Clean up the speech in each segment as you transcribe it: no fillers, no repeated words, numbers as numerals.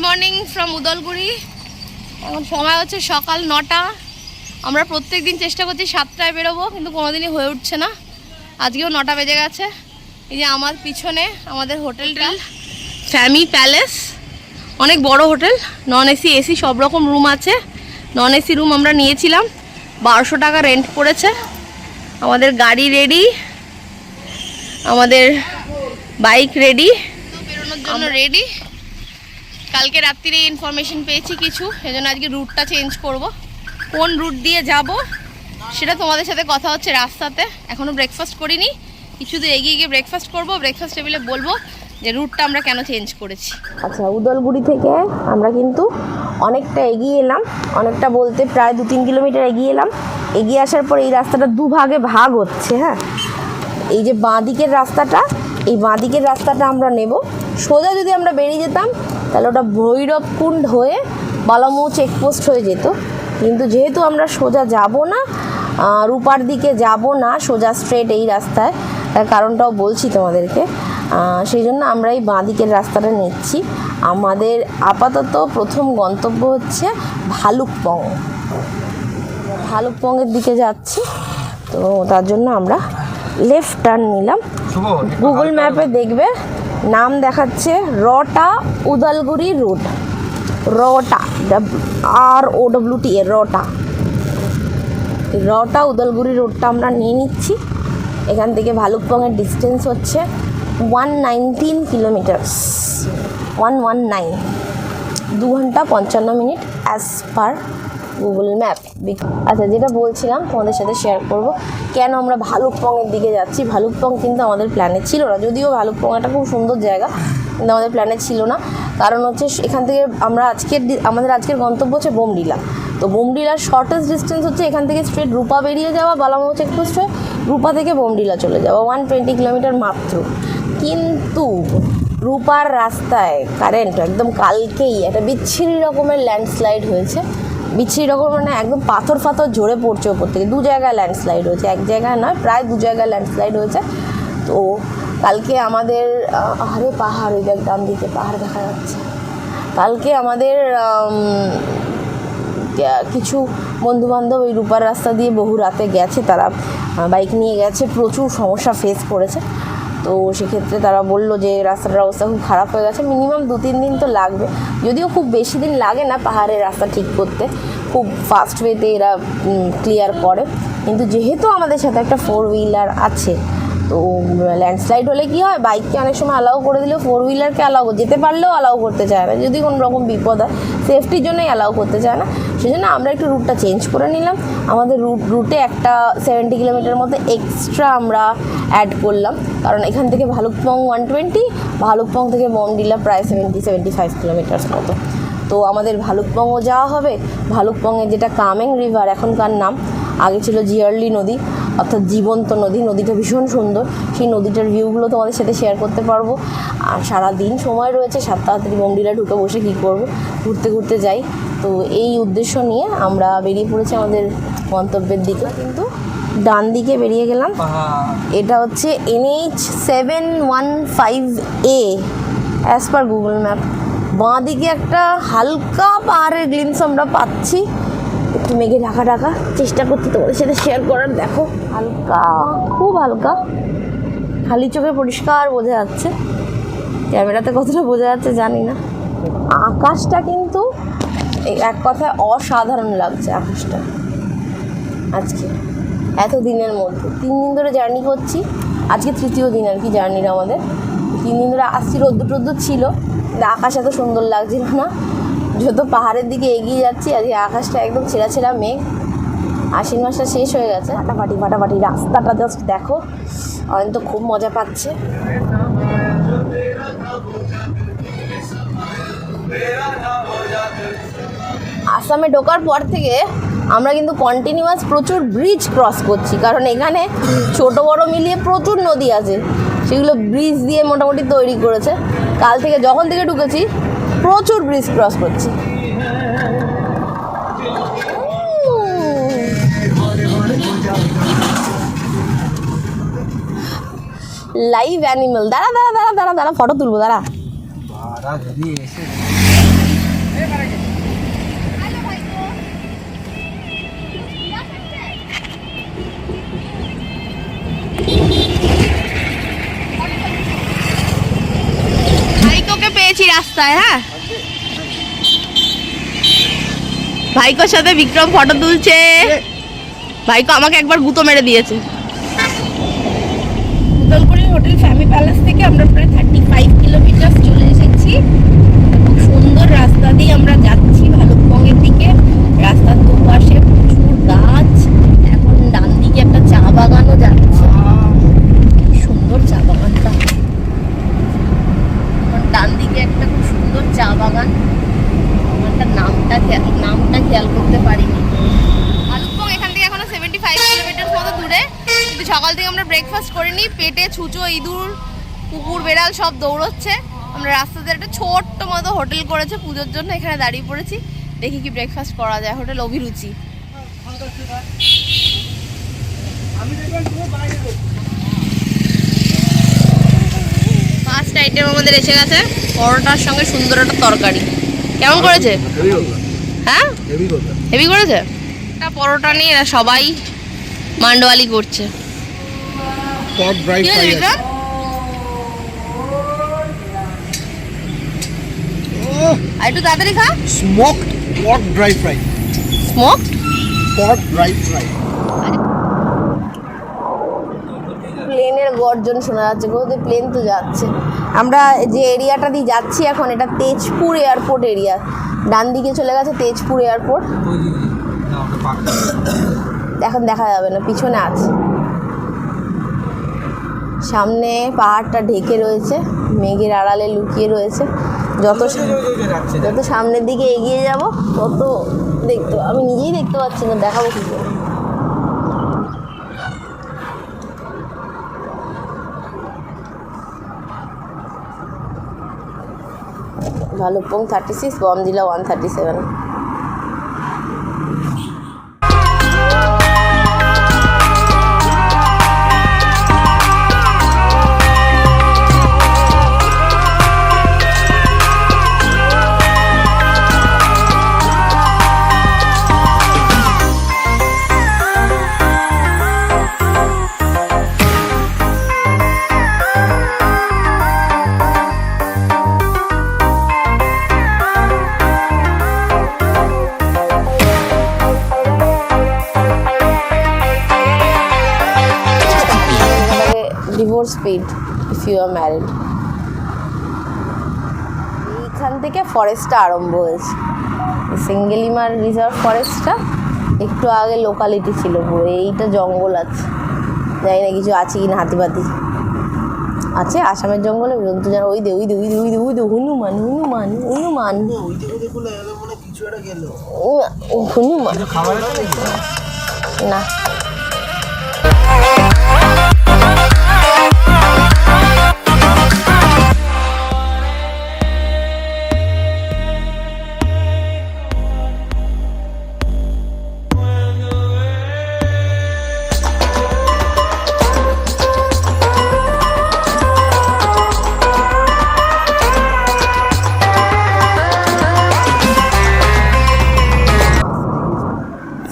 Morning from Udalguri. এখন সময় হচ্ছে সকাল 9টা। আমরা প্রত্যেক দিন চেষ্টা করছি 7টায় বেরোবো, কিন্তু কোনোদিনই হয়ে উঠছে না। আজকেও 9টা বেজে গেছে। এই যে আমার পিছনে আমাদের হোটেলটা ফ্যামি প্যালেস, অনেক বড় হোটেল, নন এসি এসি সব রকম রুম আছে। নন এসি রুম আমরা নিয়েছিলাম, 1200 টাকা রেন্ট পড়েছে। আমাদের গাড়ি রেডি, আমাদের বাইক রেডি, বেরোনোর জন্য রেডি। কালকে রাত্রিরে ইনফরমেশন পেয়েছি কিছু, সেজন্য আজকে রুটটা চেঞ্জ করব। কোন রুট দিয়ে যাব সেটা তোমাদের সাথে কথা হচ্ছে রাস্তাতে। এখনও ব্রেকফাস্ট করিনি, কিছু দূর এগিয়ে গিয়ে ব্রেকফাস্ট করব। ব্রেকফাস্ট টেবিলে বলবো যে রুটটা আমরা কেন চেঞ্জ করেছি। আচ্ছা, উদলগুড়ি থেকে আমরা কিন্তু অনেকটা এগিয়ে এলাম, অনেকটা বলতে প্রায় 2-3 কিলোমিটার এগিয়ে এলাম। এগিয়ে আসার পর এই রাস্তাটা দুভাগে ভাগ হচ্ছে। হ্যাঁ, এই যে বাঁ দিকের রাস্তাটা, এই বাঁ দিকের রাস্তাটা আমরা নেব। সোজা যদি আমরা বেরিয়ে যেতাম তাহলে ওটা ভৈরবকুণ্ড হয়ে বালামৌ চেকপোস্ট হয়ে যেত। কিন্তু যেহেতু আমরা সোজা যাব না, রূপার দিকে যাব না, সোজা স্ট্রেট এই রাস্তায়, তার কারণটাও বলছি তোমাদেরকে। সেই জন্য আমরা এই বাঁ দিকের রাস্তাটা নিচ্ছি। আমাদের আপাতত প্রথম গন্তব্য হচ্ছে ভালুকপং। ভালুকপংয়ের দিকে যাচ্ছি, তো তার জন্য আমরা লেফট টার্ন নিলাম। গুগল ম্যাপে দেখবে নাম দেখাচ্ছে রটা উদলগুড়ি রুট, রটা ROWTA, রটা উদলগুড়ি রোডটা আমরা নিয়ে নিচ্ছি। এখান থেকে ভালুকপংয়ের ডিস্টেন্স হচ্ছে 119 কিলোমিটার্স, 119, 2 ঘন্টা 55 minute as per Google map. আচ্ছা, যেটা বলছিলাম তোমাদের সাথে শেয়ার করব, কেন আমরা ভালুকপংয়ের দিকে যাচ্ছি। ভালুকপং কিন্তু আমাদের প্ল্যানে ছিল না, যদিও ভালুকপং একটা খুব সুন্দর জায়গা, কিন্তু আমাদের প্ল্যানে ছিল না। কারণ হচ্ছে এখান থেকে আমরা আমাদের আজকের গন্তব্য হচ্ছে বোমডিলা। তো বোমডিলার শর্টেস্ট ডিস্টেন্স হচ্ছে এখান থেকে স্ট্রেট রূপা বেরিয়ে যাওয়া, বালামৌ চেকপোস্ট হয়ে রূপা থেকে বোমডিলা চলে যাওয়া, 120 কিলোমিটার মাত্র। কিন্তু রূপার রাস্তায় কারেন্ট একদম কালকেই একটা বিচ্ছিরি রকমের ল্যান্ডস্লাইড হয়েছে। বিচ্ছিরি রকম মানে একদম পাথর ঝরে পড়ছে ওপর থেকে। 2 জায়গায় ল্যান্ডস্লাইড হয়েছে, এক জায়গায় নয়, প্রায় 2 জায়গায় ল্যান্ডস্লাইড হয়েছে। তো কালকে আমাদের পাহাড়, ওই দেখ ডান দিকে পাহাড় দেখা যাচ্ছে। কালকে আমাদের কিছু বন্ধুবান্ধব ওই রূপার রাস্তা দিয়ে বহু রাতে গেছে, তারা বাইক নিয়ে গেছে, প্রচুর সমস্যা ফেস করেছে। তো সেক্ষেত্রে তারা বললো যে রাস্তাটার অবস্থা খুব খারাপ হয়ে গেছে, মিনিমাম 2-3 দিন তো লাগবে। যদিও খুব বেশি দিন লাগে না পাহাড়ের রাস্তা ঠিক করতে, খুব ফাস্ট ওয়েতে এরা ক্লিয়ার করে। কিন্তু যেহেতু আমাদের সাথে একটা 4 হুইলার আছে, তো ল্যান্ডস্লাইড হলে কী হয়, বাইককে অনেক সময় অ্যালাউ করে দিলেও 4 হুইলারকে যেতে পারলেও অ্যালাউ করতে চায় না, যদি কোনো রকম বিপদ হয়, সেফটির জন্যই অ্যালাউ করতে চায় না। সেই জন্য আমরা একটু রুটটা চেঞ্জ করে নিলাম। আমাদের রুটে একটা 70 কিলোমিটার মতো এক্সট্রা আমরা অ্যাড করলাম, কারণ এখান থেকে ভালুকপং 120, ভালুকপং থেকে বোমডিলা প্রায় 70-75 কিলোমিটার মতো। তো আমাদের ভালুকপংও যাওয়া হবে। ভালুকপংয়ের যেটা কামেং রিভার এখনকার নাম, আগে ছিল জিয়ারলি নদী, অর্থাৎ জীবন্ত নদী। নদীটা ভীষণ সুন্দর, সেই নদীটার ভিউগুলো তোমাদের সাথে শেয়ার করতে পারবো। আর সারাদিন সময় রয়েছে, 7 তাড়াতাড়ি বোমডিলা ঢুকে বসে কী করবো, ঘুরতে যাই। তো এই উদ্দেশ্য নিয়ে আমরা বেরিয়ে পড়েছি আমাদের গন্তব্যের দিকে। কিন্তু ডান দিকে বেরিয়ে গেলাম, এটা হচ্ছে NH 715A as per Google map. বাঁ দিকে একটা হালকা পাহাড়ের গ্লিমস আমরা পাচ্ছি, একটু মেঘে ঢাকা চেষ্টা করছি তোমাদের সাথে শেয়ার করার। দেখো হালকা, খুব হালকা, খালি চোখে পরিষ্কার বোঝা যাচ্ছে, ক্যামেরাতে কতটা বোঝা যাচ্ছে জানি না। আকাশটা কিন্তু এক কথায় অসাধারণ লাগছে আকাশটা আজকে, এত দিনের মধ্যে। 3 দিন ধরে জার্নি করছি, আজকে 3য় দিন আর কি জার্নির আমাদের। 3 দিন ধরে আসছি, রোদ্দুর ছিল, আকাশ এত সুন্দর লাগছিল না। যত পাহাড়ের দিকে এগিয়ে যাচ্ছি, আজকে আকাশটা একদম ছেঁড়া মেঘ। আশ্বিন মাসটা শেষ হয়ে গেছে। ফাটাফাটি রাস্তাটা জাস্ট দেখো, অয়ন্ত খুব মজা পাচ্ছে। আসামে ঢোকার পর থেকে আমরা কিন্তু কন্টিনিউয়াস প্রচুর ব্রিজ ক্রস করছি, কারণ এখানে ছোট বড় মিলিয়ে প্রচুর নদী আছে, সেগুলো ব্রিজ দিয়ে মোটামুটি তৈরি করেছে। কাল থেকে যখন থেকে ঢুকেছি প্রচুর ব্রিজ ক্রস করছি। লাইভ অ্যানিমেল, দাঁড়া ফটো তুলবো, দাঁড়া। ভাইকোকে পেয়েছি রাস্তায়। হ্যাঁ, ভাইকোর সাথে বিক্রম ফটো তুলছে। ভাইকো আমাকে একবার গুঁতো মেরে দিয়েছে। উদলপুরি হোটেল ফ্যামিলি প্যালেস থেকে আমরা প্রায় 35 কিলোমিটার চলে এসেছি। খুব সুন্দর রাস্তা দিয়ে আমরা যাচ্ছি ভালুকপংয়ের দিকে। রাস্তার দুপাশে প্রচুর গাছ। এখন ডান দিকে একটা চা বাগানও যাচ্ছে। কি সুন্দর চা বাগানটা। ডান দিকে একটা খুব সুন্দর চা বাগান। নামটা খেয়াল করতে পারিনি। ভালুকপং এখান থেকে এখনো 75 কিলোমিটার মতো দূরে, কিন্তু সকাল থেকে আমরা ব্রেকফাস্ট করিনি। পেটে ছুঁচো, ইঁদুর, কুকুর, বেড়াল সব দৌড়চ্ছে। আমরা রাস্তাতে একটা ছোট্ট মতো হোটেল করেছে পুজোর জন্য, এখানে দাঁড়িয়ে পড়েছি। দেখি কি ব্রেকফাস্ট করা যায়। হোটেল অভিরুচি। ফার্স্ট আইটেম আমাদের এসে গেছে, পরোটার সঙ্গে সুন্দর একটা তরকারি। কেমন করেছে? হ্যাঁ, হেভি করেছে। একটা পরোটা নিয়ে এরা সবাই মান্ডওয়ালি করছে। পট ড্রাই ফ্রাই আছে। আর একটু তাড়াতাড়ি খা। স্মোকড পট ড্রাই ফ্রাই। স্মোকড পট ড্রাই ফ্রাই। প্লেনের গর্জন শোনা যাচ্ছে। কোথাও প্লেন তো যাচ্ছে। আমরা যে এরিয়াটা দিয়ে যাচ্ছি এখন, এটা তেজপুর এয়ারপোর্ট এরিয়া। ডান দিকে চলে গেছে তেজপুর এয়ারপোর্ট। এখন দেখা যাবে না, পিছনে আছে। সামনে পাহাড়টা ঢেকে রয়েছে, মেঘের আড়ালে লুকিয়ে রয়েছে। যত সামনের দিকে এগিয়ে যাব তত আমি নিজেই দেখতে পাচ্ছি না, দেখাবো কি করে। Bhalukpong 36, Bomdila 137। Divorce speed if you are married. এইখান থেকে ফরেস্টটা আরম্ভ হয়েছে, সিঙ্গেলিমার রিজার্ভ ফরেস্টটা। একটু আগে লোকালিটি ছিল পুরো। এইটা জঙ্গল আছে, জানি না কিছু আছে কি না, হাতিপাতি আছে। আসামের জঙ্গলে জন্তু জানো। ওই দে হনুমান হনুমান হনুমান হনুমান না।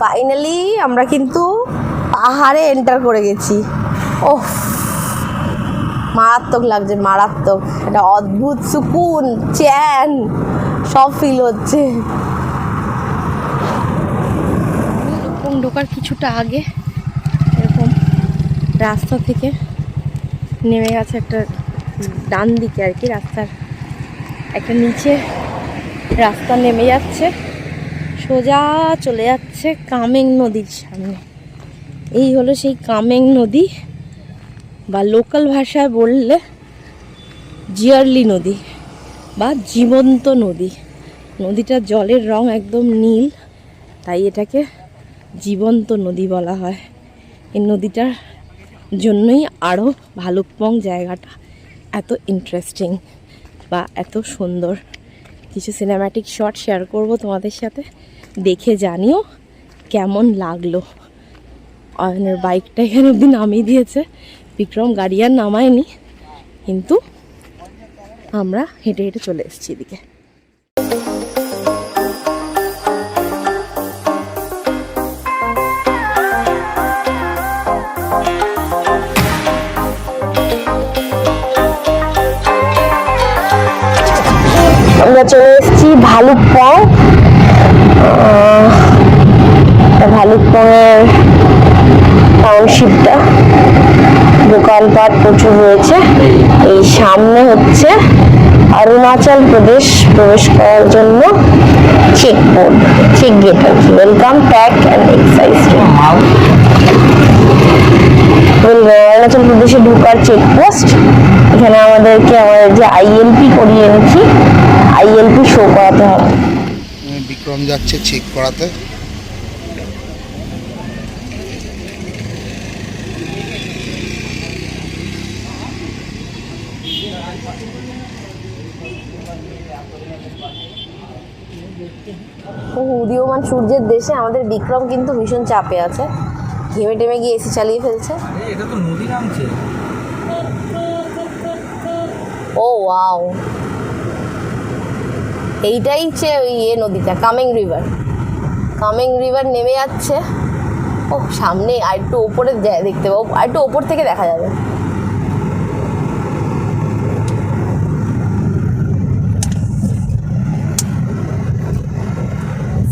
ফাইনালি আমরা কিন্তু পাহাড়ে এন্টার করে গেছি। ওহ, মারাত্মক লাগছে, মারাত্মক। একটা অদ্ভুত সুকুন, চ্যান সব ফিল হচ্ছে। এরকম ঢোকার কিছুটা আগে এরকম রাস্তা থেকে নেমে গেছে একটা ডান দিকে আর কি, রাস্তার একটা নিচে রাস্তা নেমে যাচ্ছে, সোজা চলে যাচ্ছে কামেং নদীর সামনে। এই হলো সেই কামেং নদী, বা লোকাল ভাষায় বললে জিয়ারলি নদী বা জীবন্ত নদী। নদীটার জলের রং একদম নীল, তাই এটাকে জীবন্ত নদী বলা হয়। এই নদীটার জন্যই আরও ভালুকপং জায়গাটা এত ইন্টারেস্টিং বা এত সুন্দর। কিছু সিনেম্যাটিক শট শেয়ার করব তোমাদের সাথে, দেখে জানিও কেমন লাগলো। অয়নের বাইকটা এখানে অব্দি নামিয়ে দিয়েছে, বিক্রম গাড়ি আর নামায়নি, কিন্তু আমরা হেঁটে হেঁটে চলে এসেছি এদিকে। আমরা চলে এসেছি ভালুকপং। ভালুকপংয়ের টাউনশিপটা, দোকানপাট প্রচুর রয়েছে। এই সামনে হচ্ছে অরুণাচল প্রদেশ প্রবেশ করার জন্য check board, check gate, welcome tax and excise. Arunachal প্রদেশে ঢোকার চেকপোস্ট। এখানে আমাদেরকে আমাদের যে আইএলপি করিয়ে এনেছি, আইএলপি শো করাতে হবে। বিক্রম যাচ্ছে চেক করাতে। উদীয়মান সূর্যের দেশে আমাদের বিক্রম কিন্তু ভীষণ চাপে আছে, ঘেমে টেমে গিয়ে এসি চালিয়ে ফেলছে। এটা তো নদী নামছে। ও ওয়াও, এইটাই হচ্ছে ওই নদীটা, কামেং রিভার। কামেং রিভার নেমে যাচ্ছে। ও সামনে আর একটু ওপরে দেখতে পাবো, আর একটু ওপর থেকে দেখা যাবে।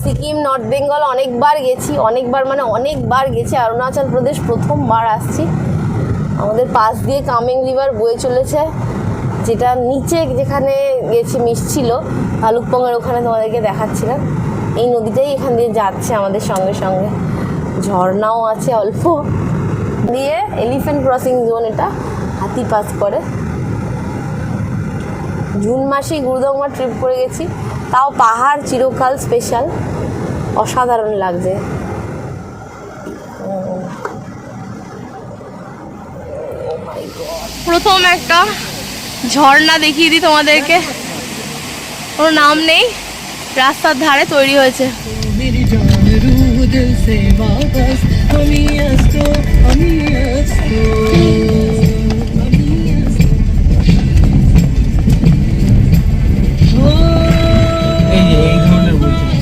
সিকিম, নর্থ বেঙ্গল অনেকবার গেছি, অনেকবার গেছি। অরুণাচল প্রদেশ প্রথমবার আসছি। আমাদের পাশ দিয়ে কামেং রিভার বয়ে চলেছে, যেটা নিচে যেখানে গেছি মিশছিল ভালুকপংয়ের ওখানে, তোমাদেরকে দেখাচ্ছিলাম। এই নদীটাই এখান দিয়ে যাচ্ছে আমাদের সঙ্গে সঙ্গে, ঝর্ণাও আছে অল্প দিয়ে। এলিফ্যান্ট ক্রসিং জোন, এটা হাতি পাস করে। জুন মাসেই গুরুদংমা ট্রিপ করে গেছি, তাও পাহাড় চিরকাল স্পেশাল, অসাধারণ লাগছে। প্রথম একটা ঝর্ণা দেখিয়ে দিই তোমাদেরকে, কোনো নাম নেই, রাস্তার ধারে তৈরি হয়েছে। এই ধরনের বলছি।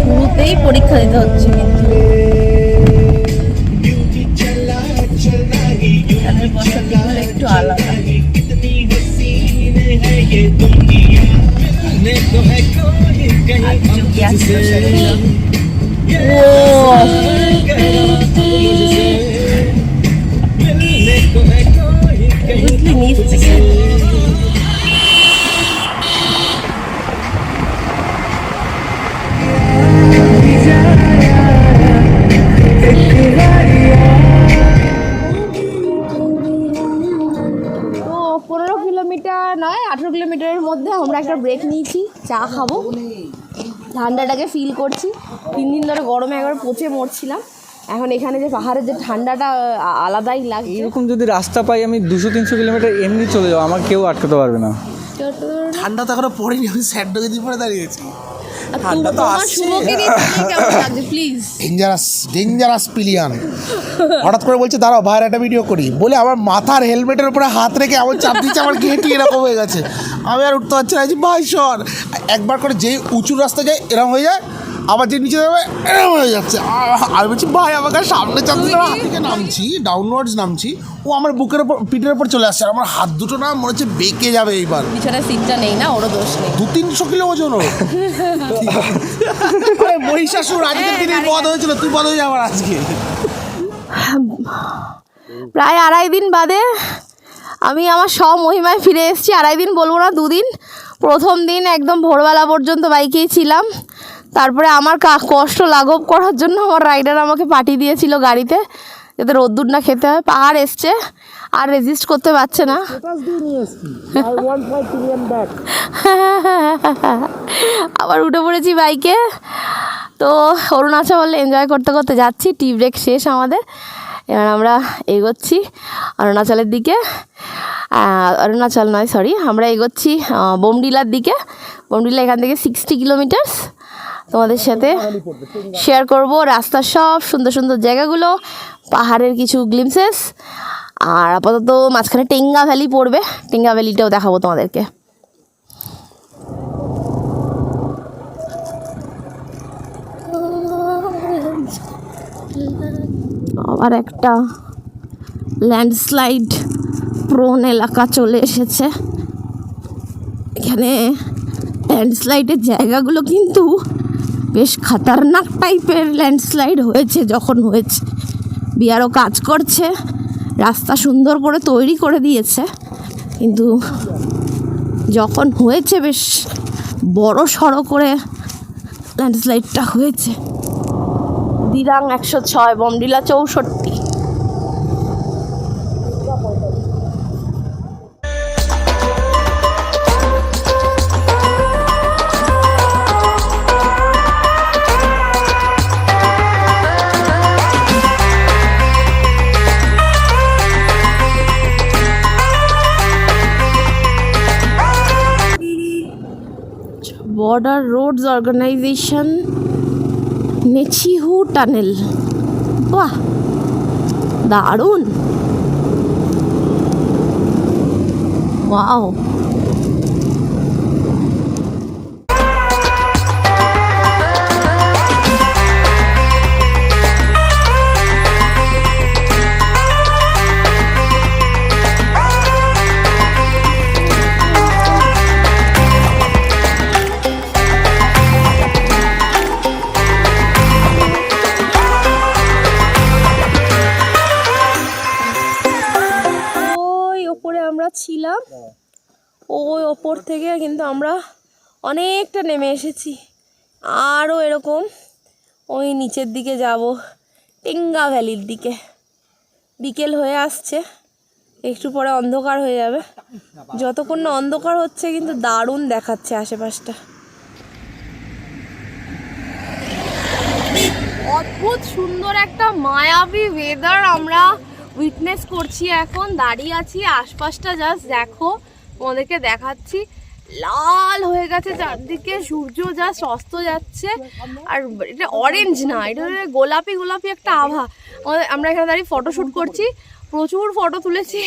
শুরুতেই পরীক্ষা দিতে হচ্ছে, কিন্তু এখানের বসার একটু আলাদা। তো 15 কিলোমিটার নয়, 18 কিলোমিটারের মধ্যে আমরা একটা ব্রেক নিয়েছি, চা খাবো, ঠান্ডাটাকে ফিল করছি। 3 দিন ধরে গরমে একবার পচে মরছিলাম, এখন এখানে যে পাহাড়ের যে ঠান্ডাটা আলাদাই লাগে। এরকম যদি রাস্তা পাই আমি 200-300 কিলোমিটার এমনি চলে যাবো, আমাকে কেউ আটকাতে পারবে না। ঠান্ডা তো এখনো পড়েনি, আমি স্যাড ডগে দিয়ে পরে দাঁড়িয়েছি। ঠান্ডা তো আসছে। প্লিজ ডেঞ্জারাস পিলিয়ান হঠাৎ করে বলছে দাঁড়াও ভাইয়ের একটা ভিডিও করি বলে আমার মাথার হেলমেটের উপরে হাত রেখে আমার চাপ দিচ্ছে, আমার ঘেঁটি এরকম হয়ে গেছে, আমি আর উঠতে পারছি না। ভাই সর, একবার করে যেই উঁচু রাস্তা যায় এরকম হয়ে যায়, আবার যে নিচে যাবে এরকম হয়ে যাচ্ছে। আর বলছি ভাই আমাকে সামনে চাপ দিতে, হাত থেকে নামছি, ডাউনওয়ার্ডস নামছি, ও আমার বুকের ওপর পিঠের ওপর চলে আসছে, আর আমার হাত দুটো না মনে হচ্ছে বেঁকে যাবে এইবার। পিছনে সিটটা নেই না, ওরও দোষ নেই। 200-300 কিলো ওজন মহিষাসুর আজকের দিনে বধ হয়েছিল, তুই বধ হয়ে যাবার আজকে। প্রায় 2.5 দিন বাদে আমি আমার সব মহিমায় ফিরে এসেছি। 2.5 দিন বলবো না, 2 দিন। প্রথম দিন একদম ভোরবেলা পর্যন্ত বাইকেই ছিলাম, তারপরে আমার কষ্ট লাঘব করার জন্য আমার রাইডার আমাকে পাঠিয়ে দিয়েছিল গাড়িতে, যাতে রোদ্দুর না খেতে হয়। পাহাড় এসছে, আর রেজিস্ট করতে পারছে না। আবার উঠে পড়েছি বাইকে। তো অরুণাচল এনজয় করতে করতে যাচ্ছি, টি ব্রেক শেষ আমাদের। এবার আমরা এগোচ্ছি অরুণাচলের দিকে, অরুণাচল নয় সরি, আমরা এগোচ্ছি বোমডিলার দিকে। বোমডিলা এখান থেকে 60 কিলোমিটার্স। তোমাদের সাথে শেয়ার করব রাস্তার সব সুন্দর সুন্দর জায়গাগুলো, পাহাড়ের কিছু গ্লিমসেস, আর আপাতত মাঝখানে টেঙ্গা ভ্যালি পড়বে, টেঙ্গা ভ্যালিটাও দেখাবো তোমাদেরকে। আবার একটা ল্যান্ডস্লাইড প্রোন এলাকা চলে এসেছে। এখানে ল্যান্ডস্লাইডের জায়গাগুলো কিন্তু বেশ খাতারনাক টাইপের ল্যান্ডস্লাইড হয়েছে। যখন হয়েছে বিআরও কাজ করছে, রাস্তা সুন্দর করে তৈরি করে দিয়েছে, কিন্তু যখন হয়েছে বেশ বড় সড়ো করে ল্যান্ডস্লাইডটা হয়েছে। Dirang 106, Bomdila 64। Border roads organisation Nechiphu tunnel, বাহ দারুণ, ওয়াও। ছিলাম ওই ওপর থেকে কিন্তু আমরা অনেকটা নেমে এসেছি, আরও এরকম ওই নিচের দিকে যাব, টেঙ্গা ভ্যালির দিকে। বিকেল হয়ে আসছে, একটু পরে অন্ধকার হয়ে যাবে। যতক্ষণ না অন্ধকার হচ্ছে কিন্তু দারুণ দেখাচ্ছে আশেপাশটা। অদ্ভুত সুন্দর একটা মায়াবী ওয়েদার আমরা উইটনেস করছি। এখন দাঁড়িয়ে আছি, আশপাশটা জাস্ট দেখো, তোমাদেরকে দেখাচ্ছি। লাল হয়ে গেছে চারদিকে, সূর্য জাস্ট অস্ত যাচ্ছে। আর এটা অরেঞ্জ না, এটা গোলাপি গোলাপি একটা আভা। আমরা এখানে দাঁড়িয়ে ফটোশ্যুট করছি, প্রচুর ফটো তুলেছি।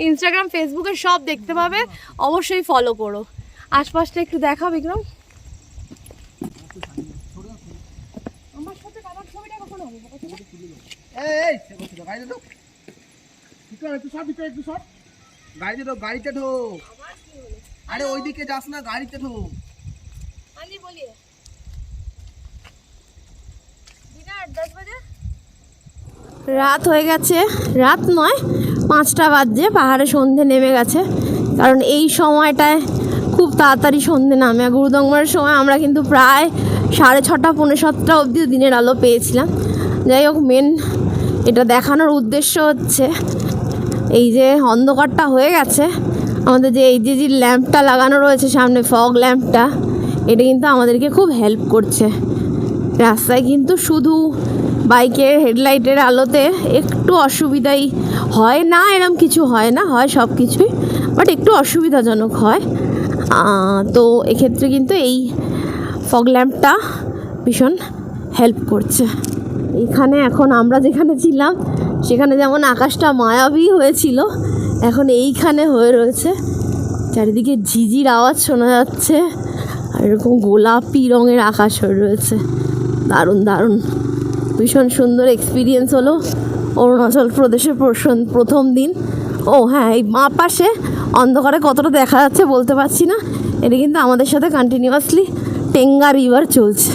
ইনস্টাগ্রাম ফেসবুকে সব দেখতে পাবে, অবশ্যই ফলো করো। আশপাশটা একটু দেখা বিক্রম। আমার সাথে আমার ছবিটা কখন হবে? গাড়িতে ঢোক। আরে ওইদিকে যাস না, গাড়িতে ঢোক। রাত হয়ে গেছে, রাত নয় 5টা বাজছে, পাহাড়ে সন্ধে নেমে গেছে। কারণ এই সময়টায় খুব তাড়াতাড়ি সন্ধে নামে। গুরুদঙ্গমার সময় আমরা কিন্তু প্রায় 6:30 পৌনে 7টা অবধি দিনের আলো পেয়েছিলাম। যাই হোক, মেন এটা দেখানোর উদ্দেশ্য হচ্ছে এই যে অন্ধকারটা হয়ে গেছে, আমাদের যে এই যে ল্যাম্পটা লাগানো রয়েছে সামনে, ফগ ল্যাম্পটা, এটা কিন্তু আমাদেরকে খুব হেল্প করছে। রাস্তায় কিন্তু শুধু বাইকের হেডলাইটের আলোতে একটু অসুবিধাই হয় না, এরম কিছু হয় না, হয় সব কিছুই, বাট একটু অসুবিধাজনক হয়। তো এক্ষেত্রে কিন্তু এই ফগ ল্যাম্পটা ভীষণ হেল্প করছে। এখানে এখন আমরা যেখানে ছিলাম সেখানে যেমন আকাশটা মায়াবী হয়েছিল, এখন এইখানে হয়ে রয়েছে। চারিদিকে ঝিঝির আওয়াজ শোনা যাচ্ছে, আর এরকম গোলাপি রঙের আকাশ হয়ে রয়েছে। দারুণ দারুণ, ভীষণ সুন্দর এক্সপিরিয়েন্স হলো অরুণাচল প্রদেশের প্রথম দিন। ও হ্যাঁ, এই মা পাশে অন্ধকারে কতটা দেখা যাচ্ছে বলতে পারছি না। এটা কিন্তু আমাদের সাথে কন্টিনিউয়াসলি টেঙ্গা রিভার চলছে।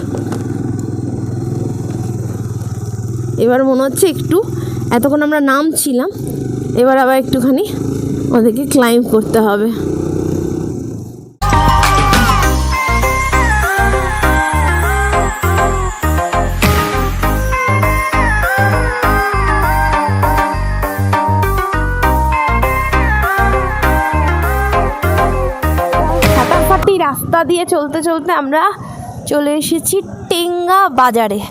এবার মনে হচ্ছে একটু, এতক্ষণ আমরা নামছিলাম, এবার আবার একটুখানি ওদেরকে ক্লাইম্ব করতে হবে। ফাটাফাটি রাস্তা দিয়ে চলতে চলতে আমরা চলে এসেছি টেঙ্গা বাজারে।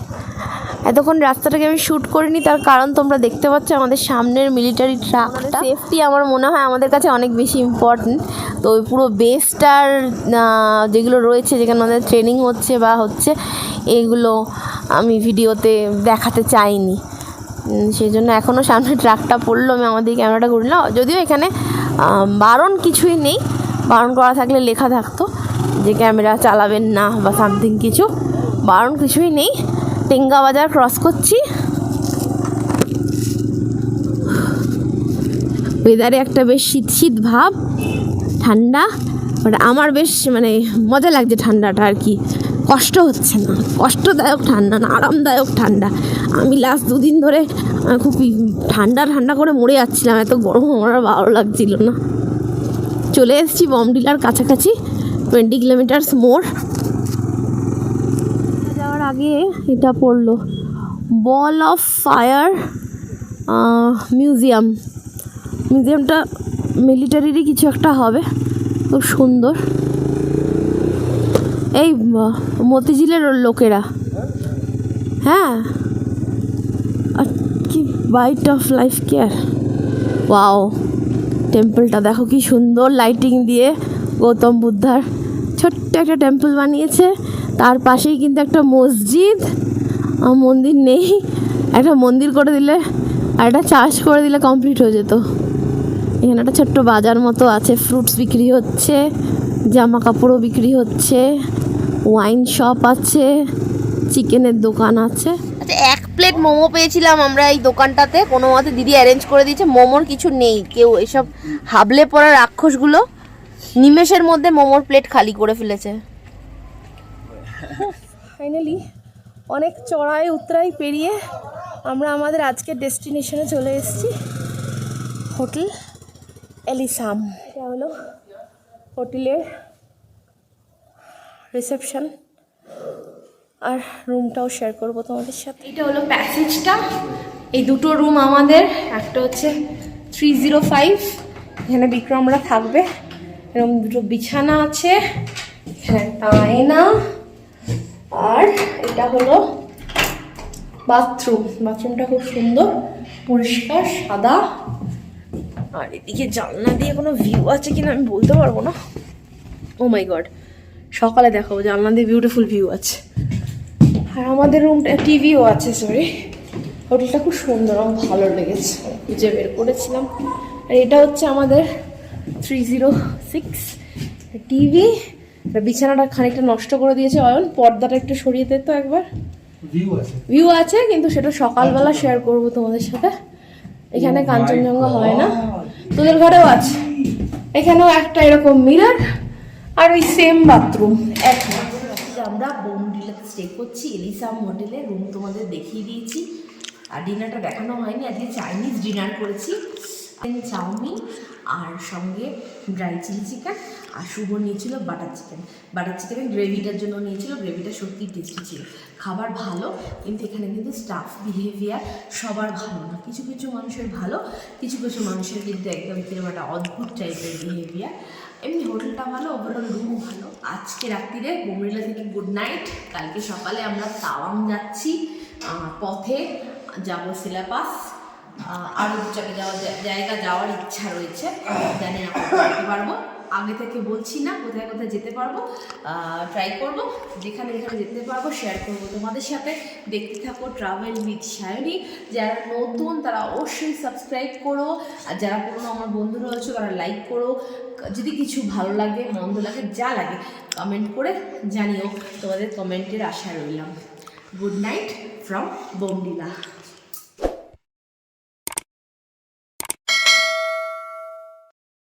এতক্ষণ রাস্তাটাকে আমি শ্যুট করিনি, তার কারণ তোমরা দেখতে পাচ্ছ আমাদের সামনের মিলিটারি ট্রাকটা। সেফটি আমার মনে হয় আমাদের কাছে অনেক বেশি ইম্পর্টেন্ট। তো ওই পুরো বেসটার যেগুলো রয়েছে, যেখানে আমাদের ট্রেনিং হচ্ছে বা হচ্ছে, এইগুলো আমি ভিডিওতে দেখাতে চাইনি। সেই জন্য এখনও সামনে ট্রাকটা পড়লো, আমি আমাদের ক্যামেরাটা ঘুরলাম। যদিও এখানে বারণ কিছুই নেই, বারণ করা থাকলে লেখা থাকতো যে ক্যামেরা চালাবেন না বা সামথিং কিছু, বারণ কিছুই নেই। টেঙ্গা বাজার ক্রস করছি। ওয়েদারে একটা বেশ শীত শীত ভাব, ঠান্ডা, বাট আমার বেশ মানে মজা লাগছে ঠান্ডাটা আর কি, কষ্ট হচ্ছে না, কষ্টদায়ক ঠান্ডা না, আরামদায়ক ঠান্ডা। আমি লাস্ট 2 দিন ধরে খুব ঠান্ডা ঠান্ডা করে মরে যাচ্ছিলাম, এত গরম আমার আর ভালো লাগছিল না। চলে এসেছি বমডিলার কাছাকাছি, 20 কিলোমিটার্স মোর। যাওয়ার আগে এটা পড়লো বল অফ ফায়ার মিউজিয়ামটা মিলিটারিরই কিছু একটা হবে, খুব সুন্দর। এই মতিঝিলের লোকেরা, হ্যাঁ, আর কি bite of life care, wow. টেম্পলটা দেখো কি সুন্দর লাইটিং দিয়ে গৌতম বুদ্ধার ছোট্ট একটা টেম্পল বানিয়েছে, তার পাশেই কিন্তু একটা মসজিদ, মন্দির নেই, একটা মন্দির করে দিলে আর একটা চার্চ করে দিলে কমপ্লিট হয়ে যেত। এখানে একটা ছোট্ট বাজার মতো আছে, ফ্রুটস বিক্রি হচ্ছে, জামা কাপড়ও বিক্রি হচ্ছে, ওয়াইন শপ আছে, চিকেনের দোকান আছে। আচ্ছা, 1 প্লেট মোমো পেয়েছিলাম আমরা এই দোকানটাতে, কোনো মতে দিদি অ্যারেঞ্জ করে দিয়েছে। মোমোর কিছু নেই, কেউ এসব হাবলে পড়া রাক্ষসগুলো নিমেষের মধ্যে মোমোর প্লেট খালি করে ফেলেছে। ফাইনালি অনেক চড়াই উতরাই পেরিয়ে আমরা আমাদের আজকের ডেস্টিনেশনে চলে এসেছি, হোটেল এলিসাম। এটা হলো হোটেলের রিসেপশন, আর রুমটাও শেয়ার করবো তোমাদের সাথে। এটা হলো প্যাসেজটা, এই দুটো রুম আমাদের, একটা হচ্ছে 305, এখানে বিক্রমরা থাকবে, এরকম দুটো বিছানা আছে, এখানে একটা আয়না, আর এটা হলো বাথরুমটা খুব সুন্দর পরিষ্কার সাদা। আর এদিকে জানলা দিয়ে কোনো ভিউ আছে কিনা আমি বলতে পারবো না, ও মাই গড, সকালে দেখাবো, জানলা দিয়ে বিউটিফুল ভিউ আছে। আর আমাদের রুমটা টিভিও আছে, সরি। হোটেলটা খুব সুন্দর, আমার ভালো লেগেছে, খুঁজে বের করেছিলাম। আর এটা হচ্ছে আমাদের 306 টিভি। বিছানাটা খানিকটা নষ্ট করে দিয়েছে অয়ন, পর্দাটা একটু সরিয়ে দিত একবার। ভিউ আছে কিন্তু সেটা সকালবেলা শেয়ার করব তোমাদের সাথে। এখানে কাঞ্চনজঙ্ঘা হয় না, তোদের ঘরেও আছে। এখানেও একটা এরকম মিরর আর ওই সেম বাথরুম। আমরা বোমডিলাতে স্টে করছি, এলিসাম হোটেলে। রুম তোমাদের দেখিয়ে দিয়েছি, আর ডিনারটা দেখানো হয়নি। আজকে চাইনিজ ডিনার করেছি, চাউমিন আর সঙ্গে ড্রাই চিলি চিকেন, আর শুভ নিয়েছিল বাটার চিকেন গ্রেভিটার জন্য নিয়েছিল। গ্রেভিটা সত্যি টেস্টি ছিল, খাবার ভালো, কিন্তু এখানে কিন্তু স্টাফ বিহেভিয়ার সবার ভালো না। কিছু কিছু মানুষের ভালো, কিছু কিছু মানুষের কিন্তু একদম কিরকম একটা অদ্ভুত টাইপের বিহেভিয়ার। এমনি হোটেলটা ভালো, ওভারঅল রুমও ভালো। আজকে রাত্রিরে বোমডিলা থেকে গুড নাইট। কালকে সকালে আমরা তাওয়াং যাচ্ছি, পথে যাব সিলাপাস, আরও 2 জায়গা যাওয়ার ইচ্ছা রয়েছে, জানি না যেতে পারবো। আগে থেকে বলছি না কোথায় কোথায় যেতে পারবো, ট্রাই করব, যেখানে যেখানে যেতে পারবো শেয়ার করবো তোমাদের সাথে। দেখতে থাকো ট্রাভেল উইথ সায়নী। যারা নতুন তারা অবশ্যই সাবস্ক্রাইব করো, আর যারা পুরনো আমার বন্ধুরা রয়েছে তারা লাইক করো। যদি কিছু ভালো লাগে, মন্দ লাগে, যা লাগে কমেন্ট করে জানিও, তোমাদের কমেন্টের আশা রইলাম। Good night from Bomdila.